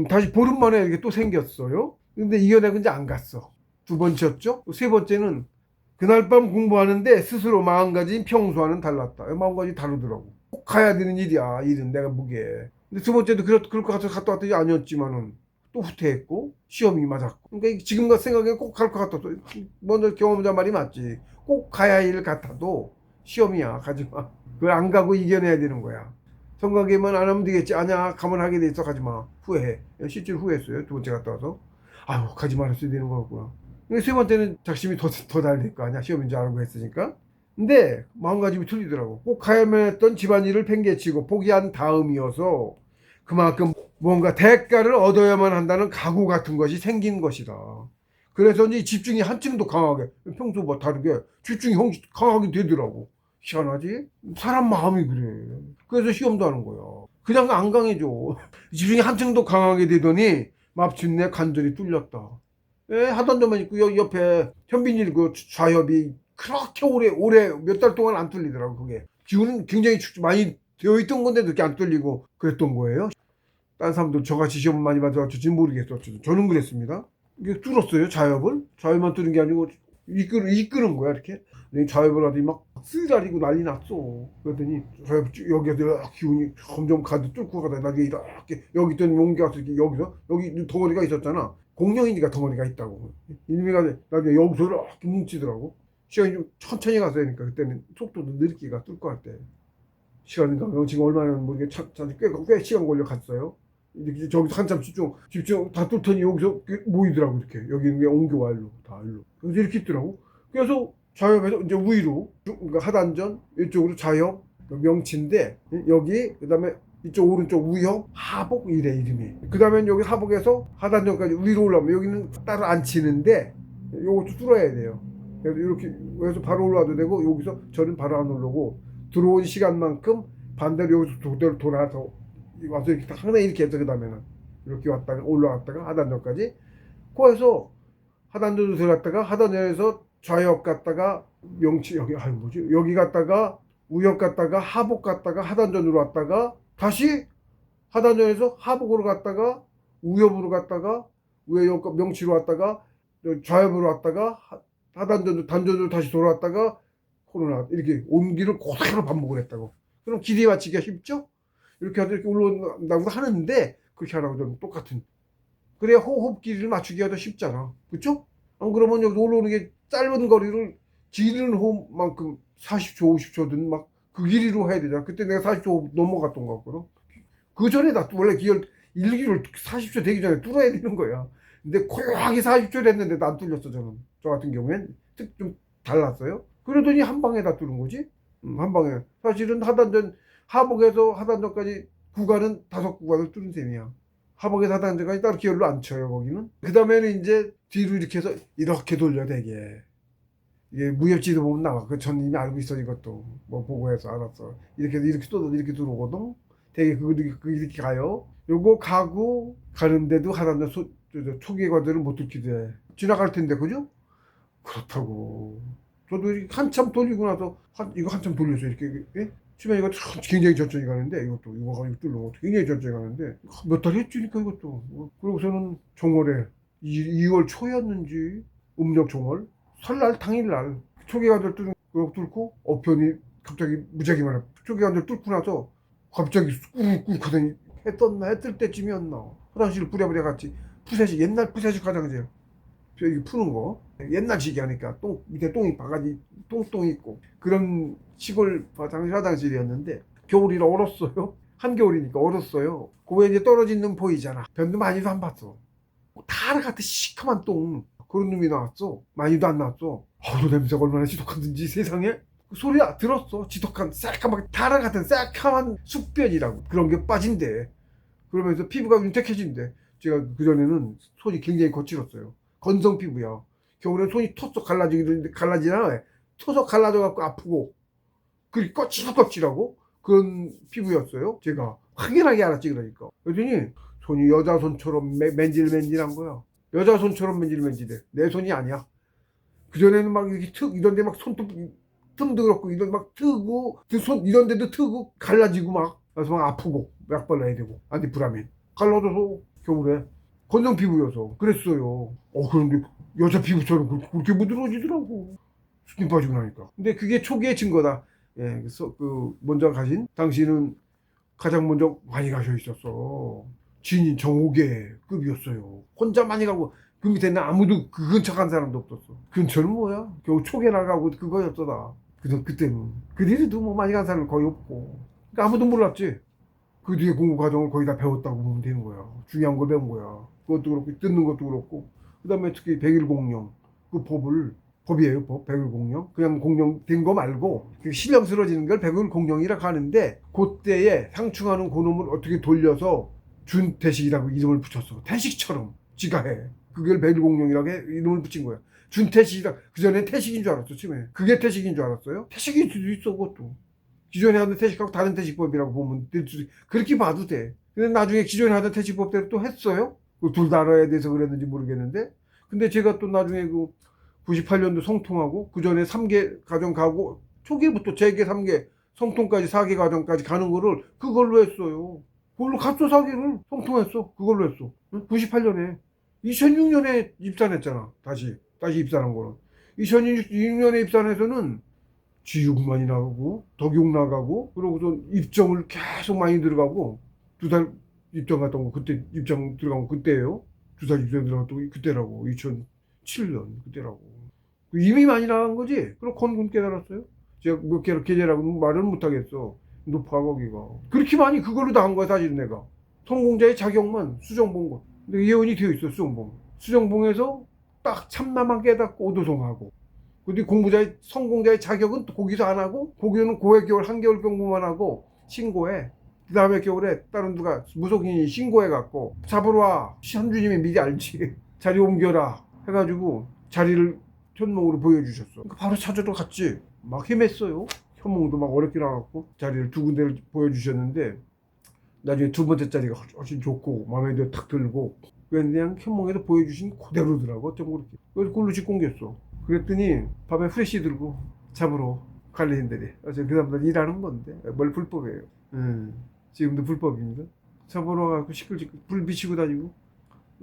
다시 보름 만에 이렇게 또 생겼어요. 근데 이겨내고 이제 안 갔어. 두 번째였죠. 세 번째는 그날 밤 공부하는데 스스로 마음가짐 평소와는 달랐다. 마음가짐이 다르더라고. 꼭 가야 되는 일이야. 일은 내가 보기에. 근데 두 번째도 그럴 것 같아서 갔다 왔더니 아니었지만은 또 후퇴했고 시험이 맞았고. 그러니까 지금 같은 생각에 꼭 갈 것 같아서 먼저 경험자 말이 맞지. 꼭 가야 할 일 같아도 시험이야. 가지 마. 그걸 안 가고 이겨내야 되는 거야. 성가기만 안 하면 되겠지. 아니야. 가면 하게 돼 있어. 가지 마. 후회해. 실제로 후회했어요. 두 번째 갔다 와서. 아유, 가지 말았어야 되는 거였구나. 세 번째는 작심이 더 달릴 거 아니야. 시험인 줄 알고 했으니까. 근데 마음가짐이 틀리더라고. 꼭 가야만 했던 집안일을 팽개치고 포기한 다음이어서 그만큼 뭔가 대가를 얻어야만 한다는 각오 같은 것이 생긴 것이다. 그래서 이 집중이 한층 더 강하게, 평소와 다르게 집중이 강하게 되더라고. 희한하지? 사람 마음이 그래. 그래서 시험도 하는 거야. 그냥 안 강해져. 집중이 한층 더 강하게 되더니 마침내 관절이 뚫렸다. 예, 하던 데만 있고 옆에 현빈이 그 좌협이 그렇게 오래 몇 달 동안 안 뚫리더라고. 그게 기운은 굉장히 많이 되어 있던 건데도 이렇게 안 뚫리고 그랬던 거예요. 딴 사람들 저같이 시험 많이 받아왔지 모르겠어. 저는 그랬습니다. 이게 뚫었어요. 좌협만 뚫은 게 아니고 이끄는 거야 이렇게. 좌협을 하더니 막 쓰라리고 난리 났어. 그랬더니 좌협 여기에서 기운이 점점 가득 뚫고 가다 나중에 이렇게 여기 있던 옮겨가서 이렇게 여기서 여기 덩어리가 있었잖아. 공룡이니까 덩어리가 있다고. 일미가 나중에 여기서 이렇게 뭉치더라고. 시간이 좀 천천히 갔어야 하니까 그때는 속도도 느리기가 뚫고 할 때. 시간인가 지금 얼마나 모르겠 꽤 시간 걸려 갔어요. 이렇게 저기서 한참 집중 다 뚫더니 여기서 모이더라고 이렇게 여기 있는 게 옮겨와 일로 다 일로. 그래서 이렇게 있더라고. 그래서 좌협에서 이제 우위로 그러니까 하단전 이쪽으로 좌협 명치인데 여기 그다음에 이쪽 오른쪽 우협 하복 이래 이름이. 그다음에 여기 하복에서 하단전까지 위로 올라오면 여기는 따로 안 치는데 요것도 뚫어야 돼요. 그래서 이렇게 해서 바로 올라와도 되고 여기서 저는 바로 안 올라오고 들어온 시간만큼 반대로 여기서 그대로 돌아서 와서 이렇게 항상 이렇게 해서 그 다음에는 이렇게 왔다가 올라왔다가 하단전까지 거기서 하단전으로 들어갔다가 하단전에서 좌협 갔다가 명치 여기 뭐지 여기 갔다가 우협 갔다가 하복 갔다가 하단전으로 왔다가 다시 하단전에서 하복으로 갔다가 우협으로 갔다가 우협 명치로 왔다가 좌협으로 왔다가 단전으로 다시 돌아왔다가 코로나 이렇게 온 길을 그대로 반복을 했다고. 그럼 길이 맞추기가 쉽죠? 이렇게 하도 이렇게 올라온다고 하는데 그렇게 하라고 좀 똑같은. 그래야 호흡 길이를 맞추기가 더 쉽잖아. 그렇죠? 안 그러면 여기 올라오는 게 짧은 거리를 길은 호흡만큼 40초, 50초든 막 그 길이로 해야 되잖아. 그때 내가 40초 넘어갔던 거 같거든. 그 전에 나 원래 기열 1기를 40초 되기 전에 뚫어야 되는 거야. 근데 고요하게 40초 됐는데 안 뚫렸어 저는. 저 같은 경우엔 좀 달랐어요. 그러더니 한 방에 다 뚫은 거지. 한 방에. 사실은 하복에서 하단전까지 구간은 5구간을 뚫은 셈이야. 하복에서 하단전까지 따로 기열로 안 쳐요 거기는. 그 다음에는 이제 뒤로 이렇게 해서 이렇게 돌려 되게. 이게 무협지도 보면 나와. 그 전 이미 알고 있어 이것도. 뭐 보고 해서 알았어. 이렇게 해서 이렇게 또 이렇게 들어오거든. 되게 이렇게 가요. 요거 가고 가는데도 하단전 초기 과제를 못 뚫기도 해. 지나갈 텐데 그죠? 그렇다고. 저도 이렇게 한참 돌리고 나서 이거 한참 돌려서 이렇게 예? 치면 이거 굉장히 천천히 가는데 이거 가지고 뚫는 것도 굉장히 천천히 가는데 몇 달 했지니까 이것도. 그러고서는 종월에 2월 초였는지 음력 종월 설날 당일날 초계관절 뚫고 어편이 갑자기 무지하게 많아. 초계관절 뚫고 나서 갑자기 꾹꾹 하더니 해 뜰 때쯤이었나. 화장실 부랴부랴 갔지. 푸세식 옛날 푸세식 화장실 여기 푸는 거 옛날식이 하니까 밑에 똥이 바가지 똥 있고 그런 시골 화장실이었는데 겨울이라 얼었어요. 한겨울이니까 얼었어요. 그 위에 이제 떨어진 놈 보이잖아. 변도 많이도 안 봤어. 타르 같은 시커먼 똥 그런 놈이 나왔어. 많이도 안 나왔어. 그 냄새가 얼마나 지독한지 세상에. 그 소리 들었어. 지독한 새까맣게 타르 같은 새까만 숙변이라고 그런 게 빠진대. 그러면서 피부가 윤택해진대. 제가 그전에는 손이 굉장히 거칠었어요. 건성 피부야. 겨울에 손이 토속 갈라지나 토속 갈라져갖고 아프고 그리고 거칠거칠하고 그런 피부였어요. 제가 확연하게 알았지 그러니까. 그랬더니 손이 여자 손처럼 맨질맨질한 거야. 여자 손처럼 맨질맨질해. 내 손이 아니야. 그전에는 막 이렇게 이런데 막 손톱 틈도 그렇고 이런 막 트고 손 이런데도 트고 갈라지고 막 그래서 막 아프고 약 발라야 되고 안티프라민 갈라져서 겨울에. 건성 피부여서 그랬어요. 그런데 여자 피부처럼 그렇게 부드러워지더라고. 스킨 빠지고 나니까. 근데 그게 초기의 증거다. 예, 그래서 먼저 가신 당신은 가장 먼저 많이 가셔 있었어. 지인이 정오개급이었어요. 혼자 많이 가고 그 밑에는 아무도 그 근처 간 사람도 없었어. 근처는 뭐야? 겨우 초계 나가고 그거였더라. 그때는 그 뒤에도 뭐 많이 간 사람이 거의 없고. 그러니까 아무도 몰랐지. 그 뒤에 공부 과정을 거의 다 배웠다고 보면 되는 거야. 중요한 걸 배운 거야. 그것도 그렇고 듣는 것도 그렇고. 그다음에 특히 백일공령 그 법이에요. 법 백일공령. 그냥 공령된 거 말고 신령스러워지는 걸 백일공령이라고 하는데 그때에 상충하는 그놈을 어떻게 돌려서 준태식이라고 이름을 붙였어. 태식처럼 지가 해. 그걸 백일공령이라고 해 이름을 붙인 거야. 준태식이라 그 전에 태식인 줄 알았어. 처음에 그게 태식인 줄 알았어요. 태식일 수도 있어. 그것도 기존에 하던 태식하고 다른 태식법이라고 보면 될 수도 그렇게 봐도 돼. 근데 나중에 기존에 하던 태식법대로 또 했어요. 둘 다 알아야 돼서 그랬는지 모르겠는데. 근데 제가 또 나중에 98년도 성통하고 그 전에 3개 과정 가고 초기부터 재계 3개 성통까지 4개 과정까지 가는 거를 그걸로 했어요. 그걸로 갔어. 4개를 성통했어. 그걸로 했어. 98년에 2006년에 입산했잖아. 다시 입산한 거는 2006년에 입산해서는 지육만이 나가고 덕육 나가고 그러고서 입정을 계속 많이 들어가고 2달 입정 갔던 거 그때 입정 들어간 거 그때예요. 2달 입정 들어갔던 거 그때라고 2007년 그때라고 이미 많이 나간 거지. 그럼 건군 깨달았어요. 제가 몇 개로 계제라고 말은 못하겠어. 높아 거기가 그렇게 많이 그걸로 다 한 거야. 사실은 내가 성공자의 자격만 수정본 거. 근데 예언이 되어 있어. 수정봉에서 딱 참나만 깨닫고 오도송하고 근데 성공자의 자격은 또 거기서 안 하고 거기는 고해 겨울 한겨울 공부만 하고 신고해. 그 다음에 겨울에 다른 누가 무속인이 신고해갖고 잡으러 와. 현주님이 미리 알지. 자리 옮겨라 해가지고 자리를 현몽으로 보여주셨어. 그러니까 바로 찾으러 갔지. 막 헤맸어요. 현몽도 막 어렵게 나왔고 자리를 2군데를 보여주셨는데 나중에 2번째 자리가 훨씬 좋고 마음에 탁 들고 그냥 현몽에서 보여주신 그대로더라고. 어쩜 그렇게. 그래서 그걸로 집 공개했어. 그랬더니 밤에 후레쉬 들고 잡으러 관리인들이 어제 그 다음날 일하는 건데 뭘 불법이에요. 지금도 불법입니다. 잡으러 가고 시끌시끌 불 비치고 다니고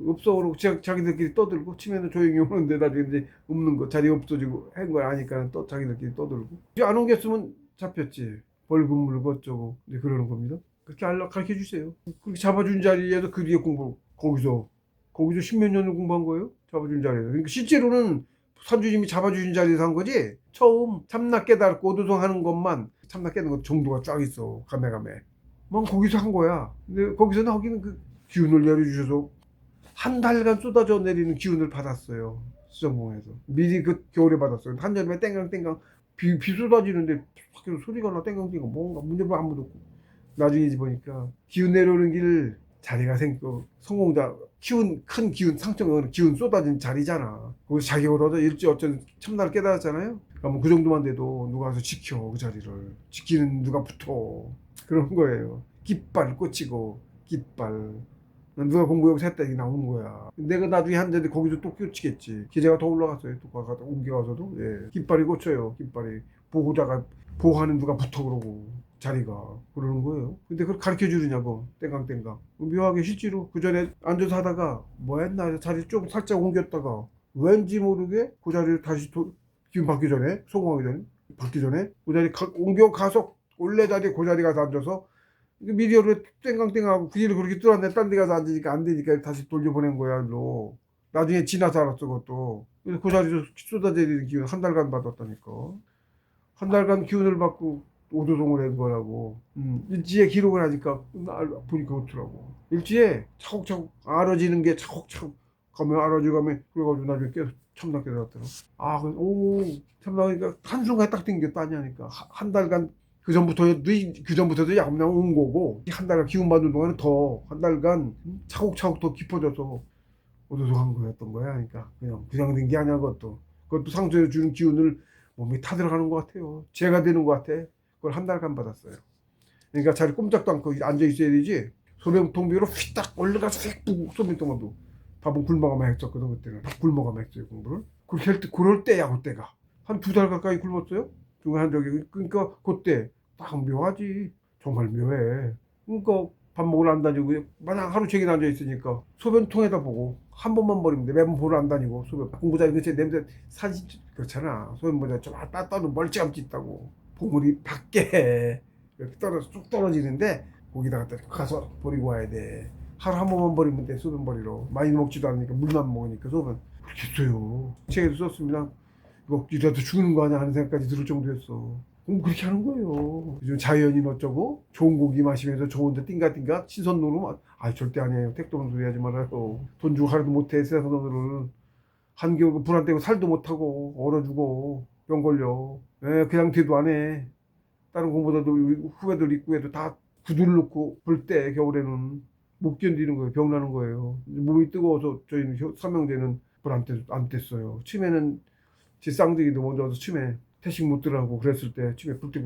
없어 그러고 자기들끼리 떠들고 치면은 조용히 오는데 나중에 이제 없는 거 자리 없어지고 한 걸 아니까 또 자기들끼리 떠들고 안 옮겼으면 잡혔지. 벌금 물고 어쩌고 이제 그러는 겁니다. 그렇게 가르쳐 주세요. 그렇게 잡아준 자리에서 그 뒤에 공부 거기서 10몇 년을 공부한 거예요. 잡아준 자리에서. 그러니까 실제로는 선주님이 잡아주신 자리에서 한 거지. 처음 참나 깨달고 오도송 하는 것만 참나 깨닫는 것 정도가 쫙 있어. 가메. 뭐 거기서 한 거야. 근데 거기서는 하기는 그 기운을 내려주셔서 한 달간 쏟아져 내리는 기운을 받았어요. 수정봉에서. 미리 그 겨울에 받았어요. 한여름에 땡강땡강 비 쏟아지는데 밖에서 소리가 나 땡강땡강 뭔가 문 열면 아무도 없고. 나중에 보니까 기운 내려오는 길 자리가 생기고 성공자 큰 기운 상처가 기운 쏟아진 자리잖아. 거기서 자격을 얻어 일찍 어쩐 참나를 깨달았잖아요. 그러면 그 정도만 돼도 누가 와서 지켜. 그 자리를 지키는 누가 붙어. 그런 거예요. 깃발 꽂히고 깃발 누가 공부여기서 했다 이게 나오는 거야. 내가 나중에 한데 거기서 또 꽂히겠지. 기재가 더 올라갔어요. 또 가서 옮겨가서도 깃발이 꽂혀요. 깃발이 보호자가 보호하는 누가 붙어 그러고 자리가 그러는 거예요. 근데 그걸 가르쳐 주느냐고 땡강땡강. 묘하게 실제로 그 전에 앉아서 하다가 뭐 했나 자리 좀 살짝 옮겼다가 왠지 모르게 그 자리를 다시 기운 받기 전에 받기 전에 그 자리 옮겨가서 원래 자리에 그 자리 가서 앉아서 미디어를 땡강땡강하고 그 일을 그렇게 뚫었는데 딴 데 가서 앉으니까 안 되니까 다시 돌려보낸 거야. 일로. 나중에 지나서 알았어 그것도. 그래서 그 자리에서 쏟아지는 기운 한 달간 받았다니까. 한 달간 기운을 받고 오도송을 한 거라고. 일지에 기록을 하니까 보니까 그렇더라고. 일지에 차곡차곡 알아지는 게 차곡차곡 가면 알아지가면 그래가지고 나중에 계속 참나 깨달았더라. 참나니까 한순간에 딱 땡겼다 하냐니까. 한 달간 그 전부터도 야금야금 온 거고 한 달간 기운 받는 동안은 더 한 달간 차곡차곡 더 깊어져서 오도송한 거였던 거야. 그러니까 그냥 된 게 아니야. 그것도 상처에 주는 기운을 몸에 타 들어가는 것 같아요. 죄가 되는 것 같아. 그걸 한 달간 받았어요. 그러니까 자리 꼼짝도 않고 앉아 있어야 되지. 소변통 위로 휘딱 올라가서 휙 부고 소변통만도 밥은 굶어가만 했었거든. 그때는 굶어가만 했어요. 공부를 그렇게 할 때 그럴 때야. 그때가 한 2달 가까이 굶었어요. 중간 한 적이. 그러니까 그때 딱 묘하지. 정말 묘해. 그러니까 밥 먹으러 안 다니고 마냥 하루 종일 앉아 있으니까 소변통에다 보고 한 번만 버리면 돼. 매번 보러 안 다니고 소변 공부자 근처에 냄새 사진 그렇잖아. 소변 보자 좀 따따도 멀찌감치 있다고. 보물이 밖에 이렇게 쑥 떨어지는데 거기다가 가서 버리고 와야 돼. 하루 한 번만 버리면 돼. 소변 버리러. 많이 먹지도 않으니까 물만 먹으니까 소변 그렇게 써요. 책에도 썼습니다. 이거 이러다 죽는 거 아니야 하는 생각까지 들을 정도였어. 그렇게 하는 거예요. 요즘 자연인 어쩌고 좋은 고기 마시면서 좋은 데 띵가띵가 신선 노름 절대 아니에요. 택도는 소리 하지 말아요. 돈 주고 하루도 못해 세상 돈으로는 한겨울 불안 때문에 살도 못하고 얼어 죽어 병 걸려. 그냥 뒤도 안 해. 다른 공보다도 후배들 입구에도 다 구두를 놓고 볼 때 겨울에는 못 견디는 거예요. 병 나는 거예요. 몸이 뜨거워서 저희는 삼형제는 불 안 뗐어요. 치매는 제 쌍둥이도 먼저 와서 치매 태식 못 들어가고 그랬을 때 치매 불 때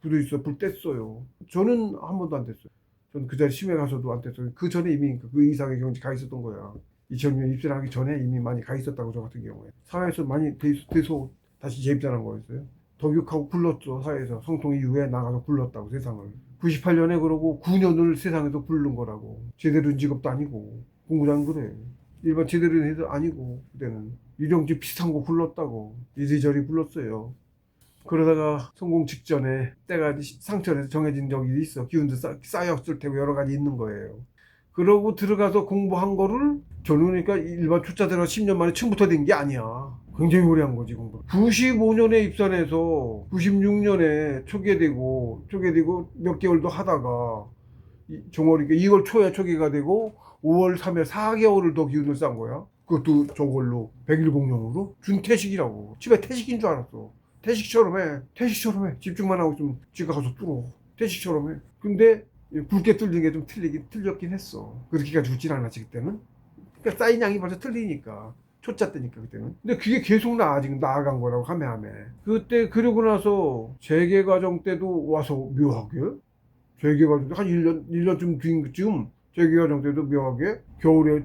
구두 있어 불 뗐어요. 저는 한 번도 안 뗐어요. 저는 그 자리 치매 가서도 안 뗐어요. 그 전에 이미 그 이상의 경지 가 있었던 거야. 2000년 입사하기 전에 이미 많이 가 있었다고 저 같은 경우에 사회에서 많이 돼서 다시 재입단한 거였어요. 덕육하고 굴렀죠. 사회에서 성통 이후에 나가서 굴렀다고 세상을. 98년에 그러고 9년을 세상에서 굴른 거라고. 제대로 된 직업도 아니고 공부장 그래. 일반 제대로 된 해도 아니고 그때는 유령집 비슷한 거 굴렀다고 이리저리 굴렀어요. 그러다가 성공 직전에 때가 상처에서 정해진 적이 있어. 기운도 쌓였을 테고 여러 가지 있는 거예요. 그러고 들어가서 공부한 거를 저는 그러니까 일반 초짜 들어가 10년 만에 처음부터 된 게 아니야. 굉장히 오래 한 거지 공부. 95년에 입사해서 96년에 초계되고 몇 개월도 하다가 종월이니까 2월 초에 초계가 되고 5월 3일 4개월을 더 기운을 쌓은 거야. 그것도 저걸로 100일 공룡으로 준태식이라고. 집에 태식인 줄 알았어. 태식처럼 해. 집중만 하고 좀 집에 가서 뚫어. 태식처럼 해. 근데 굵게 뚫린 게 좀 틀렸긴 했어. 그렇게까지 죽진 않았지 그때는. 그러니까 쌓인 양이 벌써 틀리니까. 초짜 때니까 그때는. 근데 그게 계속 지금 나아간 거라고 하메. 그때 그러고 나서 재개과정 때도 와서 묘하게 재개과정 한 1년쯤 뒤쯤 재개과정 때도 묘하게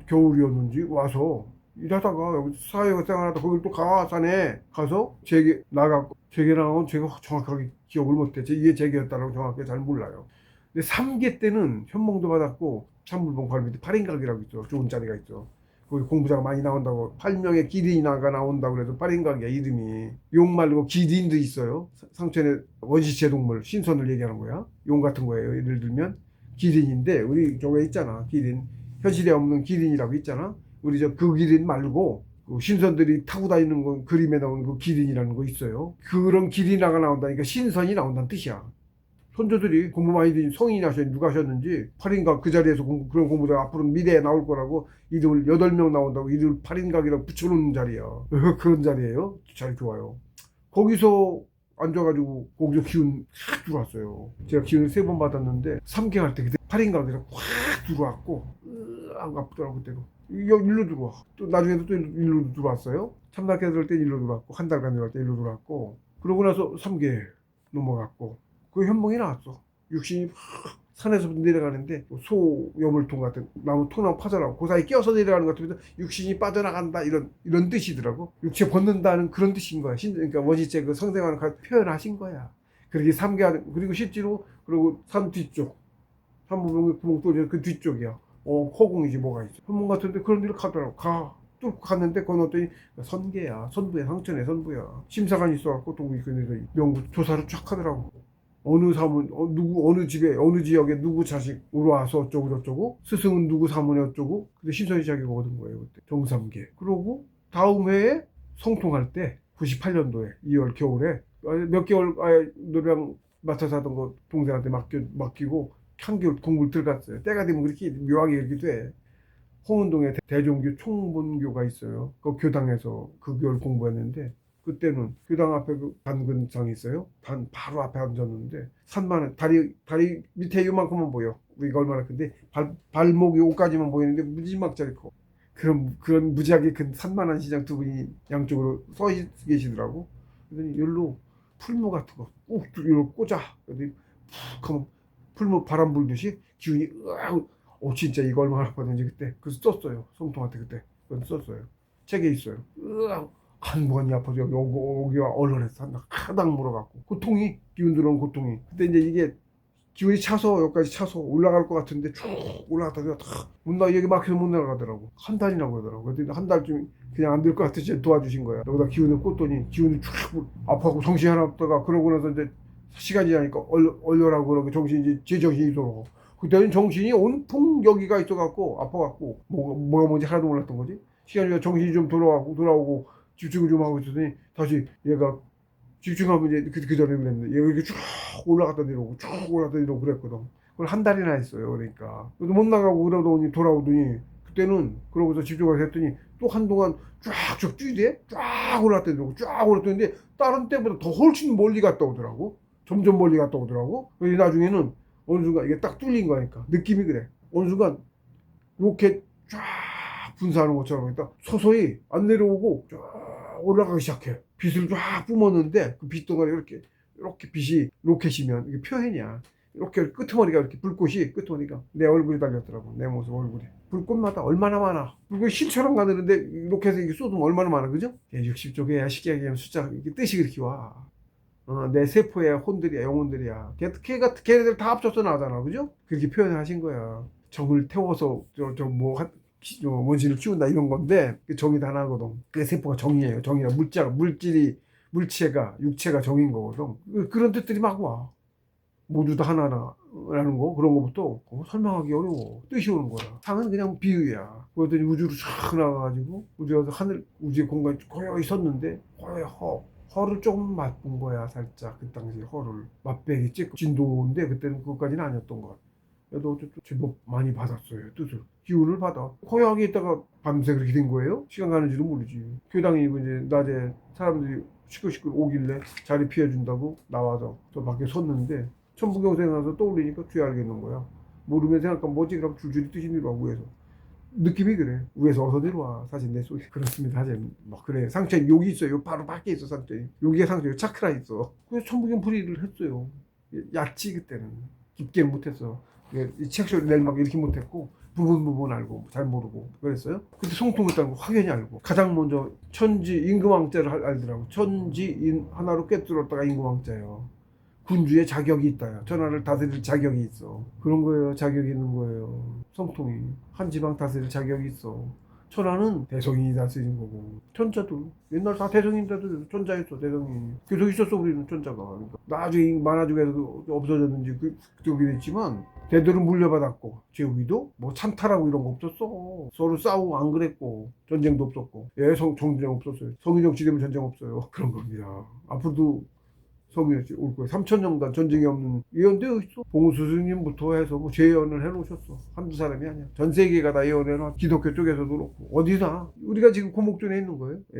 겨울이었는지 와서 일하다가 여기 사회생활하다 거기 또 산에 가서 재개 나갔고 재개 나온 제가 정확하게 기억을 못해. 이게 재개였다라고 정확하게 잘 몰라요. 근데 3개 때는 현몽도 받았고 찬물봉 바로 밑에 8인각이라고 있죠. 좋은 자리가 있죠. 거기 공부자가 많이 나온다고 8명의 기린이나가 나온다고 그래서 8인각이야 이름이. 용 말고 기린도 있어요. 상천의 원시체 동물 신선을 얘기하는 거야. 용 같은 거예요. 예를 들면 기린인데 우리 저거 있잖아. 기린 현실에 없는 기린이라고 있잖아. 우리 그 기린 말고 그 신선들이 타고 다니는 건 그림에 나오는 그 기린이라는 거 있어요. 그런 기린아가 나온다니까 신선이 나온다는 뜻이야. 선조들이 공부 많이 드신 성인이 하셨는지 누가 하셨는지 8인각 그 자리에서 그런 공부자가 앞으로 미래에 나올 거라고 이름을 8명 나온다고 이름을 8인각이라고 붙여놓는 자리야. 그런 자리예요. 잘 좋아요. 거기서 앉아가지고 거기서 기운 확 들어왔어요. 제가 기운을 3번 받았는데 3개 할 때 그때 8인각이라 확 들어왔고 하고 아프더라고 그때도. 일로 들어와. 또 나중에도 또 일로 들어왔어요. 참나게 들을 때 일로 들어왔고 한 달간 들어갈 때 일로 들어왔고 그러고 나서 3개 넘어갔고 그 현몽이 나왔어. 육신이 산에서 내려가는데 소여물통 같은 나무 통나무 파져나고 그 사이 끼어서 내려가는 것 같으면서 육신이 빠져나간다 이런 뜻이더라고. 육체 벗는다는 그런 뜻인 거야. 그러니까 원시체 그 성생활을 표현하신 거야. 그렇게 3개 그리고 실제로 그리고 산 뒤쪽 산부봉의 구멍 뚫려 그 뒤쪽이야. 허공이지 뭐가 있어. 현몽 같은데 그런 데를 가더라고. 뚫고 갔는데 거기 어떠니 선계야. 선부야. 상천의 선부야. 심사관이 있어갖고 또 그 명부 조사를 쫙 하더라고. 어느 사문, 어느 집에, 어느 지역에 누구 자식으로 와서 어쩌고 저쩌고, 스승은 누구 사문에 어쩌고, 근데 신선이 자기가 얻은 거예요, 그때. 정삼계. 그러고, 다음 해에 성통할 때, 98년도에, 2월 겨울에, 몇 개월, 노래방 맡아서 하던 거 동생한테 맡기고, 한겨울 공부를 들어갔어요. 때가 되면 그렇게 묘하게 이렇게 돼. 홍은동에 대종교 총본교가 있어요. 그 교당에서 그 겨울 공부했는데, 그때는 교당 앞에 그 단근상이 있어요. 바로 앞에 앉았는데 산만한 다리 밑에 요만큼만 보여. 우리가 얼마나 큰데 발목 요까지만 보이는데 무지막지하게 커. 그런 무지하게 큰 산만한 시장 두 분이 양쪽으로 서 계시더라고. 그러더니 열로 풀무 같은 거 꾹 꽂아. 그러더니 푹 하면 풀무 바람 불듯이 기운이 진짜 이거 얼마나 받는지 그때 그래서 썼어요. 성통한테 그때 그건 썼어요. 책에 있어요. 한 번이 아파서 여기가 얼얼해서 한다. 하당 물어갖고 고통이 기운 들어온 고통이. 근데 이제 이게 기운이 차서 여기까지 차서 올라갈 것 같은데 쭉 올라갔다가 못 나, 여기 막혀서 못 나가더라고. 한 달이나 그러더라고. 그랬더니 한 달쯤 그냥 안 될 것 같아서 도와주신 거야. 여기다 기운을 꽂더니 기운이 쭉 아파하고 정신이 하나 없다가 그러고 나서 이제 시간이 지나니까 얼려라고 그러고 정신이 제정신이 돌아오고. 그때는 정신이 온통 여기가 있어갖고 아파갖고 뭐가 뭔지 하나도 몰랐던 거지. 시간이 지나 정신이 좀 돌아오고 집중을 좀 하고 있었더니 다시 얘가 집중하면 이제 그 전에 그랬는데 얘가 이렇게 쭉 올라갔다 내려오고 쭉 올라갔다 내려오고 그랬거든. 그걸 한 달이나 했어요. 그러니까 그래도 못 나가고 그러더니 돌아오더니 그때는 그러고서 집중을 했더니 또 한동안 쫙쭉 뛰대 쫙 올라갔다 내려오고 쫙 올라갔는데 다른 때보다 더 훨씬 멀리 갔다 오더라고. 점점 멀리 갔다 오더라고. 그래서 나중에는 어느 순간 이게 딱 뚫린 거니까 느낌이 그래. 어느 순간 로켓 쫙 분사하는 것처럼 있다 서서히 안 내려오고 쫙 올라가기 시작해. 빛을 쫙 뿜었는데 그 빛덩어리 이렇게 빛이 로켓이면 이게 표현이야. 이렇게 끄트머리가 이렇게 불꽃이 끄트머리가 내 얼굴에 달렸더라고. 내 모습 얼굴에 불꽃마다 얼마나 많아. 불꽃이 실처럼 가는데 로켓에 이게 쏟으면 얼마나 많아, 그죠? 60쪽에 쉽게 얘기하면 숫자 이게 뜻이 그렇게 와. 내 세포의 혼들이야, 영혼들이야. 걔네들 다 합쳐서 나잖아, 그죠? 그렇게 표현을 하신 거야. 정을 태워서 원신을 키운다 이런 건데 그 정이 다 나거든. 그 세포가 정이에요. 정이라 물체가 육체가 정인 거거든. 그런 뜻들이 막 와. 모두 다 하나라는 거 그런 거부터 설명하기 어려워. 뜻이 오는 거야. 상은 그냥 비유야. 그랬더니 우주로 쫙 나가가지고 우주에서 우주의 공간이 고요히 섰는데 고요히 허를 조금 맛본 거야. 살짝 그 당시 허를 맛배기 찍고 진도인데 그때는 그것까지는 아니었던 것 같아. 그래도 어쨌든 제법 많이 받았어요. 뜻을 기운을 받아. 고요하게 있다가 밤새 그렇게 된 거예요. 시간 가는지도 모르지. 교당이고 이제 낮에 사람들이 시끌시끌 오길래 자리 피해준다고 나와서 저 밖에 섰는데 천부경생에 나서 떠올리니까 뒤에 알겠는 거야. 모르면 생각하면 뭐지? 그럼 줄줄이 뜻이 내려와 위에서. 느낌이 그래. 위에서 어서 내려와. 사실 내 속에. 그렇습니다. 사실 막 그래. 상처에 욕이 있어요. 바로 밖에 있어 상처에. 여기에 상처에 차크라 있어. 그래서 천부경 풀이를 했어요. 얕지 그때는. 깊게는 못했어. 이 책소리 낼막 이렇게 못했고 부분 알고 잘 모르고 그랬어요. 근데 송통 있다는 거 확연히 알고 가장 먼저 천지 임금왕자를 알더라고. 천지 하나로 꿰뚫었다가 임금왕자예요. 군주의 자격이 있다. 천하를 다스릴 자격이 있어. 그런 거예요. 자격이 있는 거예요. 성통이 한 지방 다스릴 자격이 있어. 천하는 대성인이 다스리는 거고 천자도 옛날 다 대성인자도 천자였어. 대성인 계속 있었어. 우리는 천자가. 그러니까 나중에 만화중에서 없어졌는지 그쪽이 됐지만 대들은 물려받았고 제후기도 뭐 찬탈하고 이런 거 없었어. 서로 싸우고 안 그랬고 전쟁도 없었고 전쟁 없었어요. 성인정치 되면 전쟁 없어요. 그런 겁니다. 앞으로도 성인정치 올 거예요. 3000년간 전쟁이 없는 예언되어 있어. 봉우 스승님부터 해서 뭐 재예언을 해놓으셨어. 한두 사람이 아니야. 전 세계가 다 예언해놔. 기독교 쪽에서도 그렇고 어디나 우리가 지금 고목전에 있는 거예요. 예.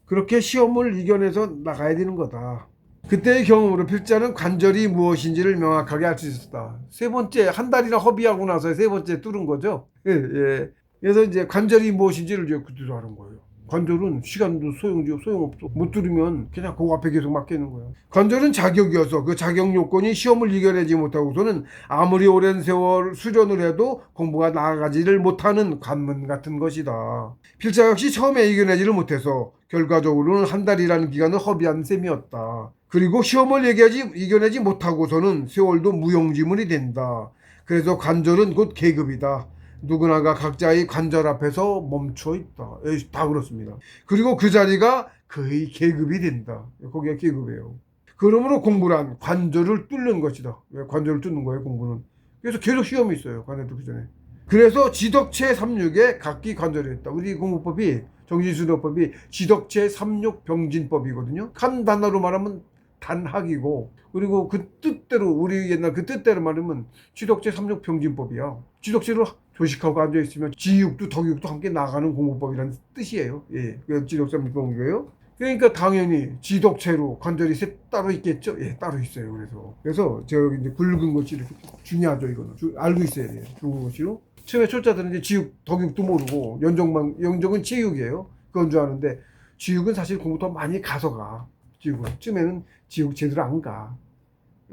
그렇게 시험을 이겨내서 나가야 되는 거다. 그때의 경험으로 필자는 관절이 무엇인지를 명확하게 알 수 있었다. 세 번째 한 달이나 허비하고 나서 세 번째 뚫은 거죠. 예, 예. 그래서 이제 관절이 무엇인지를 이제 그때도 아는 거예요. 관절은 시간도 소용없어. 못 뚫으면 그냥 그 앞에 계속 맡기는 거야. 관절은 자격이어서 그 자격 요건이 시험을 이겨내지 못하고서는 아무리 오랜 세월 수련을 해도 공부가 나아가지를 못하는 관문 같은 것이다. 필자 역시 처음에 이겨내지를 못해서 결과적으로는 한 달이라는 기간을 허비한 셈이었다. 그리고 시험을 이겨내지 못하고서는 세월도 무용지물이 된다. 그래서 관절은 곧 계급이다. 누구나가 각자의 관절 앞에서 멈춰 있다. 다 그렇습니다. 그리고 그 자리가 그의 계급이 된다. 거기가 계급이에요. 그러므로 공부란 관절을 뚫는 것이다. 관절을 뚫는 거예요, 공부는. 그래서 계속 시험이 있어요, 관절 뚫기 전에. 그래서 지덕체 3육에 각기 관절이 있다. 우리 공부법이, 정신수도법이 지덕체 3육 병진법이거든요. 한 단어로 말하면 단학이고, 그리고 그 뜻대로, 우리 옛날 그 뜻대로 말하면 지덕체 3육 병진법이야. 지덕체를 조식하고 앉아있으면 지육도 덕육도 함께 나가는 공부법이라는 뜻이에요. 예, 그래서 지덕체 3육 병이에요. 그러니까 당연히 지덕체로 관절이 따로 있겠죠? 예, 따로 있어요. 그래서 저기 이제 굵은 것이 이렇게 중요하죠, 이거는. 알고 있어야 돼요. 굵은 것이로. 처음에 초짜들은 이제 지육, 덕육도 모르고, 영적은 지육이에요. 그건 줄 아는데, 지육은 사실 공부 더 많이 가서 가. 지육은. 처음에는 지육 제대로 안 가.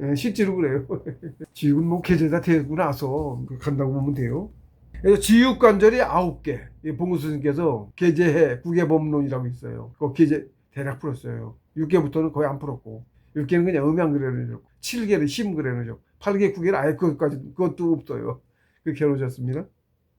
예, 실제로 그래요. 지육은 뭐 계절 다 되고 나서 간다고 보면 돼요. 그래서 지육 관절이 9개. 봉우 스님께서 계제해 국외법론이라고 있어요. 그 계제 대략 풀었어요. 6개부터는 거의 안 풀었고, 6개는 그냥 음양 그래놓으셨고, 7개는 심 그래놓으셨고, 8개, 9개는 아예 그것도 없어요. 그렇게 해놓으셨습니다.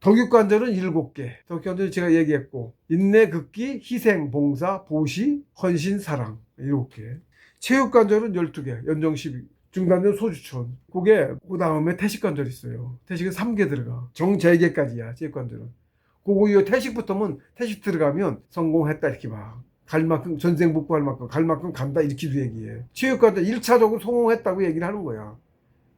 덕육관절은 7개. 덕육관절은 제가 얘기했고, 인내, 극기, 희생, 봉사, 보시, 헌신, 사랑. 7개. 체육관절은 12개. 연정 12. 중관절 소주촌. 그 다음에 태식관절 있어요. 태식은 3개 들어가. 정재개까지야, 체육관절은. 그거 이 태식부터면, 태식 들어가면 성공했다, 이렇게 봐. 갈 만큼, 전생 복구할 만큼, 갈 만큼 간다, 이렇게도 얘기해. 체육관절 1차적으로 성공했다고 얘기를 하는 거야.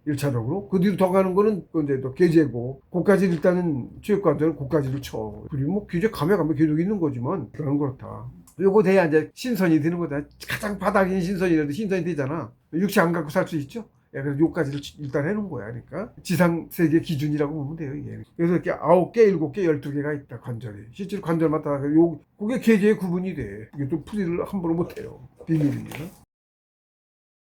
1차적으로. 그 뒤로 더 가는 거는 이제 또 계제고, 그까지 일단은 체육관절은 그까지를 쳐. 그리고 뭐 계제 가면 계속 있는 거지만, 그런 그렇다. 요거 돼야 이제 신선이 되는 거다. 가장 바닥인 신선이라도 신선이 되잖아. 육체 안 갖고 살 수 있죠? 예, 그래서 요까지를 일단 해놓은 거야. 그러니까 지상 세계 기준이라고 보면 돼요. 이게. 그래서 이렇게 9개, 7개, 12개가 있다. 관절이. 실제로 관절마다 그게 계제의 구분이 돼. 이게 또 풀이를 함부로 못 해요. 비밀이에요.